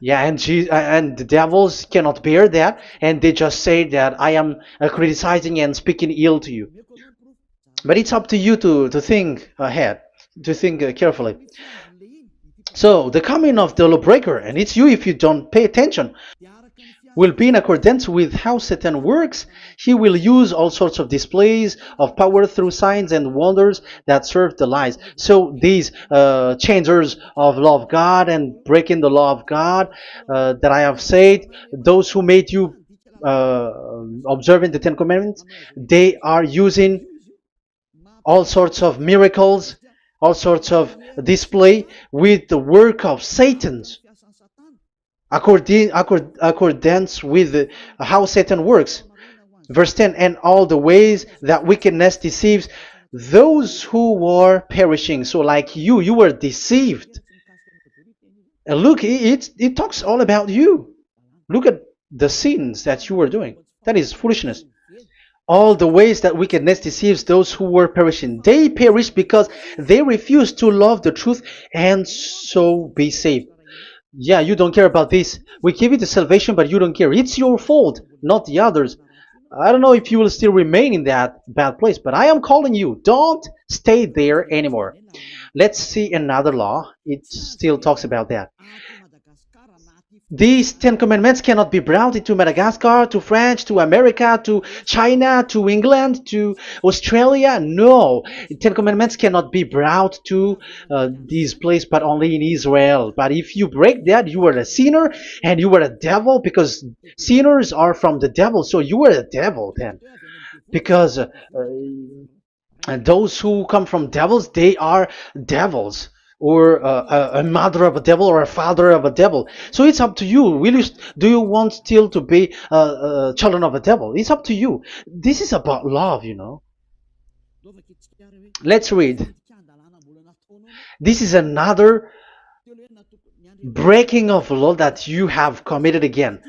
Yeah, and the devils cannot bear that, and they just say that I am criticizing and speaking ill to you. But it's up to you to think ahead, to think carefully. So the coming of the lawbreaker, and it's you if you don't pay attention. will be in accordance with how Satan works. He will use all sorts of displays of power through signs and wonders that serve the lies. So these changers of law of God and breaking the law of God that I have said, those who made you uh, observing the Ten Commandments, they are using all sorts of miracles, all sorts of display with the work of Satan's accordance with how Satan works. Verse 10, and all the ways that wickedness deceives those who were perishing. So like you were deceived. And look, it talks all about you. Look at the sins that you were doing. That is foolishness. All the ways that wickedness deceives those who were perishing. They perish because they refuse to love the truth and so be saved. Yeah, you don't care about this. We give you the salvation, but you don't care. It's your fault, not the others. I don't know if you will still remain in that bad place, but I am calling you. Don't stay there anymore. Let's see another law. It still talks about that. These Ten Commandments cannot be brought into Madagascar, to France, to America, to China, to England, to Australia. No, Ten Commandments cannot be brought to these places, but only in Israel. But if you break that, you are a sinner and you are a devil, because sinners are from the devil. So you are a devil then, because and those who come from devils, they are devils, or a mother of a devil, or a father of a devil. So it's up to you. Do you want still to be children of a devil? It's up to you. This is about love, you know. Let's read. This is another breaking of law that you have committed again.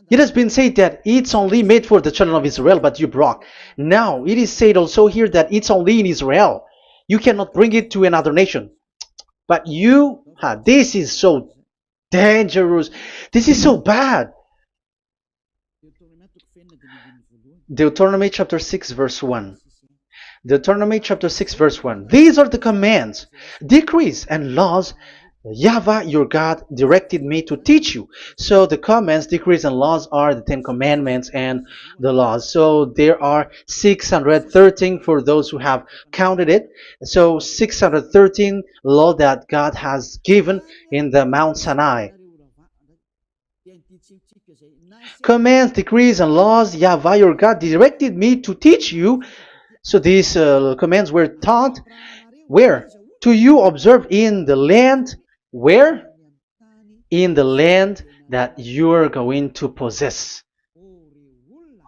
It has been said that it's only made for the children of Israel, but you broke. Now, it is said also here that it's only in Israel. You cannot bring it to another nation. But this is so dangerous. This is so bad. Deuteronomy chapter 6 verse 1. Deuteronomy chapter 6 verse 1. These are the commands, decrees, and laws YAHVAH your God directed me to teach you. So the commands, decrees, and laws are the Ten Commandments and the laws. So there are 613 for those who have counted it. So 613 law that God has given in the Mount Sinai. Commands, decrees, and laws YAHVAH your God directed me to teach you. So these commands were taught where? To you observe in the land. Where? In the land that you are going to possess.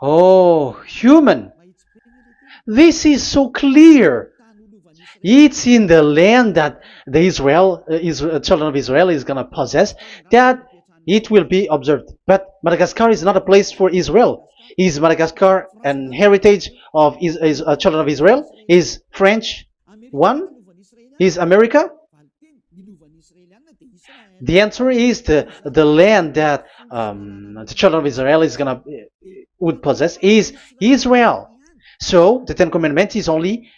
Oh, human. This is so clear. It's in the land that the children of Israel is going to possess, that it will be observed. But Madagascar is not a place for Israel. Is Madagascar an heritage of children of Israel? Is French one? Is America? The answer is the land that the children of Israel would possess is Israel. So the Ten Commandments is only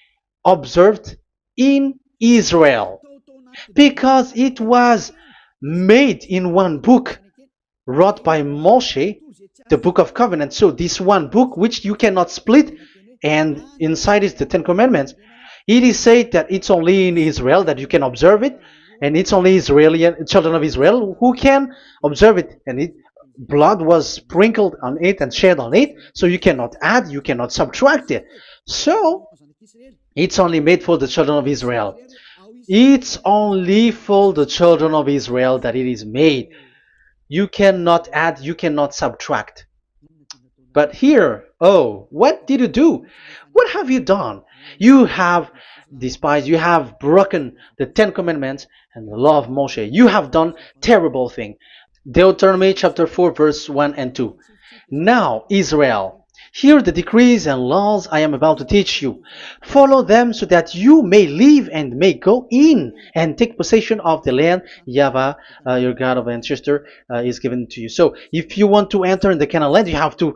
observed in Israel, because it was made in one book wrote by Moshe, the Book of Covenant. So this one book, which you cannot split, and inside is the Ten Commandments. It is said that it's only in Israel that you can observe it, and it's only children of Israel who can observe it. And blood was sprinkled on it and shed on it, so you cannot add, you cannot subtract it. So it's only made for the children of Israel. It's only for the children of Israel that it is made. You cannot add, you cannot subtract. But here, what did you do? What have you done? You have despised, you have broken the Ten Commandments and the law of Moshe. You have done terrible thing. Deuteronomy chapter 4 verse 1 and 2. Now, Israel, hear the decrees and laws I am about to teach you. Follow them so that you may live and may go in and take possession of the land YAHVAH, your God of ancestor, is given to you. So if you want to enter in the Canaan land, you have to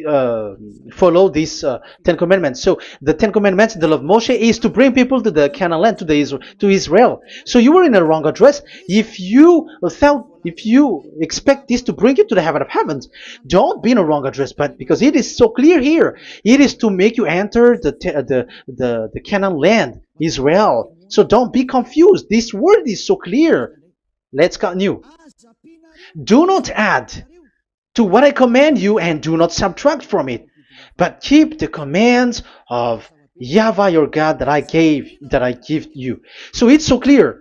uh, follow these Ten Commandments. So the Ten Commandments, the law of Moshe, is to bring people to the Canaan land, to Israel. So you were in a wrong address. If you expect this to bring you to the heaven of heavens, don't be in a wrong address. But because it is so clear here, it is to make you enter the Canaan land, Israel. So don't be confused. This word is so clear. Let's continue. Do not add to what I command you, and do not subtract from it, but keep the commands of YAHVAH your God that I give you. So it's so clear.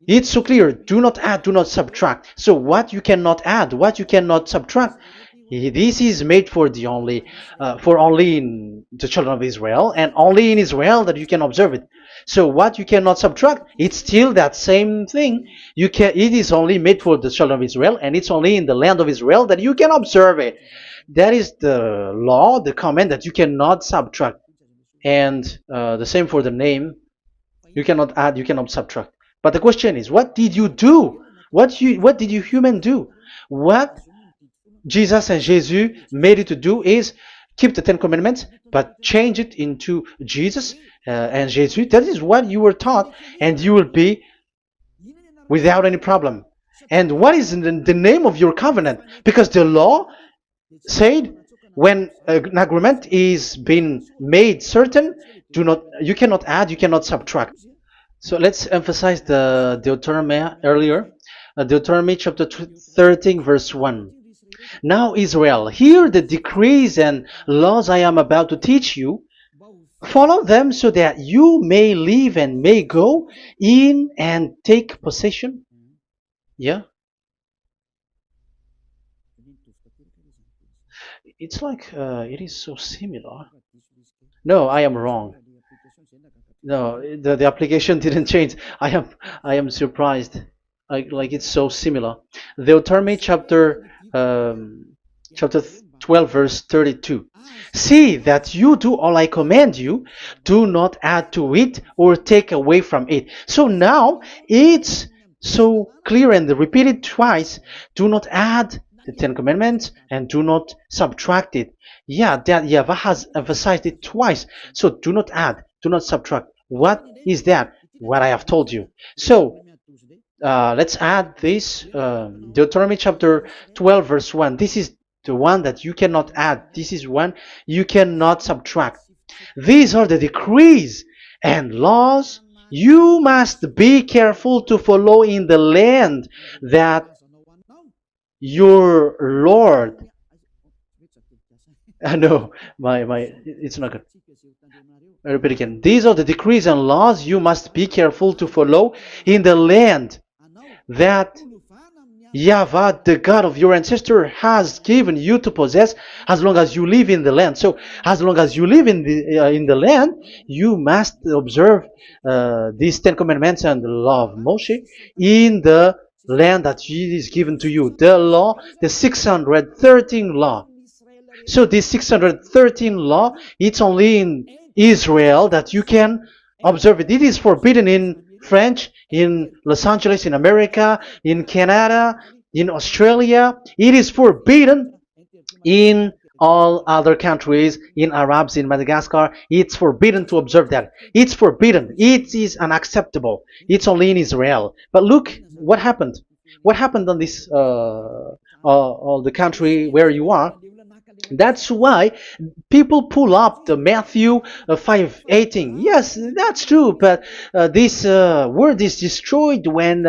It's so clear. Do not add, do not subtract. So what you cannot add, what you cannot subtract, this is made for only in the children of Israel, and only in Israel that you can observe it. So what you cannot subtract, it's still that same thing. It is only made for the children of Israel, and it's only in the land of Israel that you can observe it. That is the law, the command that you cannot subtract. And the same for the name. You cannot add, you cannot subtract. But the question is, what did you do? What did you human do? What Jesus and Jesus made you to do is keep the Ten Commandments, but change it into Jesus and Jesus. That is what you were taught, and you will be without any problem. And what is the name of your covenant? Because the law said when an agreement is being made certain, you cannot add, you cannot subtract. So let's emphasize the Deuteronomy earlier. Deuteronomy chapter 13 verse 1. Now Israel, hear the decrees and laws I am about to teach you. Follow them so that you may live and may go in and take possession. Yeah? It's like it is so similar. No, I am wrong. No, the application didn't change. I am surprised. Like it's so similar. Deuteronomy chapter 12 verse 32. See that you do all I command you. Do not add to it or take away from it. So now it's so clear and repeated twice. Do not add the Ten Commandments and do not subtract it. Yeah, that YAHVAH has emphasized it twice. So do not add, do not subtract. What is that? What I have told you. So let's add this Deuteronomy chapter 12 verse 1. This is the one that you cannot add. This is one you cannot subtract. These are the decrees and laws you must be careful to follow in the land that your Lord. No, it's not good. I repeat again. These are the decrees and laws you must be careful to follow in the land that YAHVAH, the God of your ancestor, has given you to possess as long as you live in the land. So, as long as you live in the land, you must observe these Ten Commandments and the law of Moshe in the land that is given to you. The law, the 613 law. So this 613 law, it's only in Israel that you can observe it. It is forbidden in French, in Los Angeles, in America, in Canada, in Australia. It is forbidden in all other countries, in Arabs, in Madagascar. It's forbidden to observe that. It's forbidden. It is unacceptable. It's only in Israel. But look what happened. What happened on this the country where you are? That's why people pull up the Matthew 5:18. Yes, that's true, but this word is destroyed when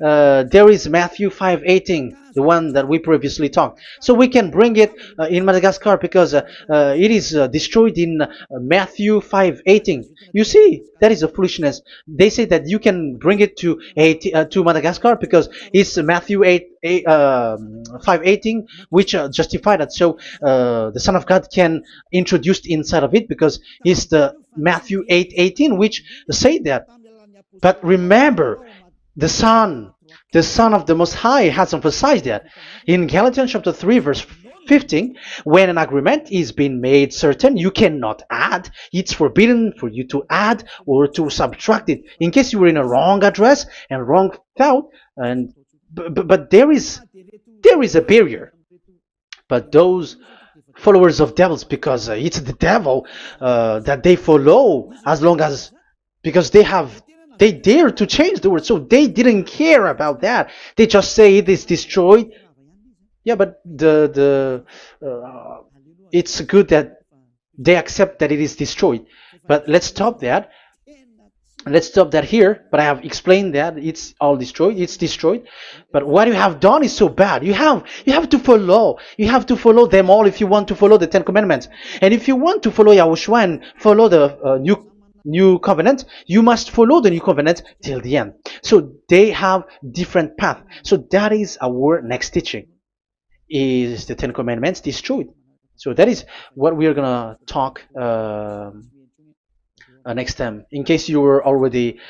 there is Matthew 5:18, the one that we previously talked. So we can bring it in Madagascar because it is destroyed in Matthew 5:18. You see, that is a foolishness. They say that you can bring it to Madagascar because it's Matthew 5:18, which justify that. So the Son of God can introduce inside of it because it's the Matthew 8:18 which say that. But remember, the Son of the Most High has emphasized that in Galatians chapter 3 verse 15, when an agreement is being made certain, you cannot add. It's forbidden for you to add or to subtract it. In case you were in a wrong address and wrong thought, but there is a barrier. But those followers of devils because it's the devil that they follow, as long as, because they dare to change the word, so they didn't care about that. They just say it is destroyed. Yeah, but it's good that they accept that it is destroyed. But let's stop that here. But I have explained that it's all destroyed. It's destroyed. But what you have done is so bad. You have to follow. You have to follow them all if you want to follow the Ten Commandments. And if you want to follow Yahushua and follow the new covenant, you must follow the new covenant till the end. So they have different path. So that is our next teaching. Is the Ten Commandments destroyed? So that is what we are gonna talk next time, in case you were already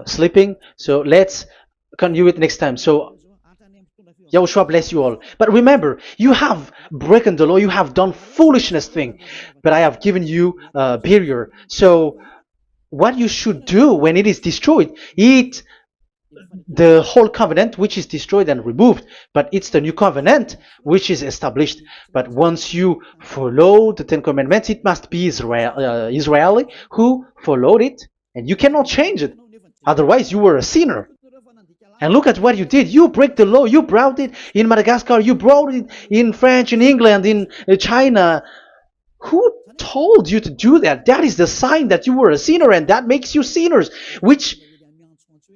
sleeping. So let's continue it next time. So Yahushua bless you all. But remember, you have broken the law, you have done foolishness thing, but I have given you a barrier. So what you should do when it is destroyed, it the whole covenant which is destroyed and removed, but it's the new covenant which is established. But once you follow the Ten Commandments, it must be Israeli who followed it, and you cannot change it. Otherwise, you were a sinner. And look at what you did. You break the law. You brought it in Madagascar. You brought it in France, in England, in China. Who told you to do that? That is the sign that you were a sinner, and that makes you sinners, which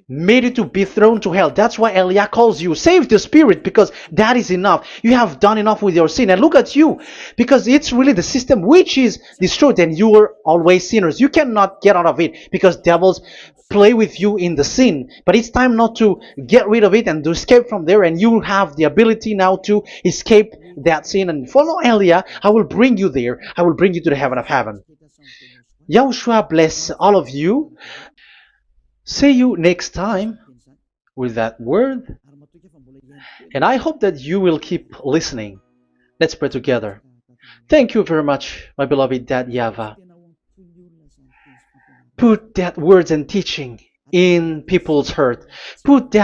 made you to be thrown to hell. That's why Elia calls you, save the spirit, because that is enough. You have done enough with your sin. And look at you, because it's really the system which is destroyed, and you were always sinners. You cannot get out of it because devils play with you in the sin. But it's time not to get rid of it and to escape from there, and you have the ability now to escape that sin and follow Elia. I will bring you there. I will bring you to the heaven of heaven. Yahushua bless all of you. See you next time with that word. And I hope that you will keep listening. Let's pray together. Thank you very much, my beloved Dad YAHVAH. Put that words and teaching in people's heart. Put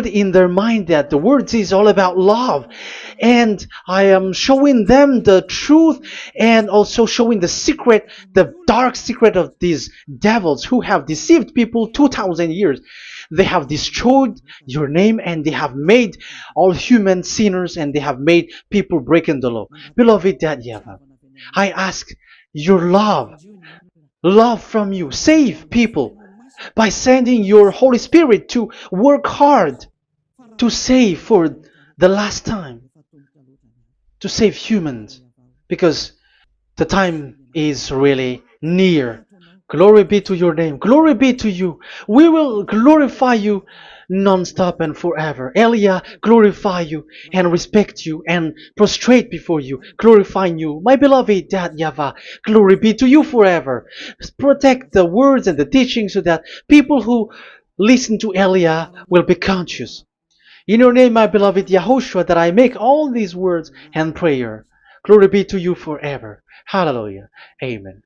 in their mind that the words is all about love. And I am showing them the truth, and also showing the secret, the dark secret of these devils who have deceived people 2,000 years. They have destroyed your name, and they have made all human sinners, and they have made people breaking the law. Beloved Dad YAHVAH, I ask your love from you. Save people by sending your Holy Spirit to work hard to save for the last time, to save humans, because the time is really near. Glory be to your name. Glory be to you. We will glorify you non-stop and forever. Elia, glorify you and respect you and prostrate before you, glorifying you. My beloved Dad YAHVAH, glory be to you forever. Protect the words and the teaching so that people who listen to Elia will be conscious. In your name, my beloved Yahushua, that I make all these words and prayer. Glory be to you forever. Hallelujah. Amen.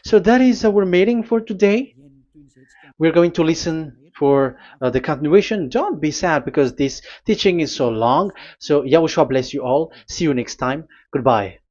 So that is our meeting for today. We're going to listen for the continuation. Don't be sad because this teaching is so long. So Yahushua bless you all. See you next time. Goodbye.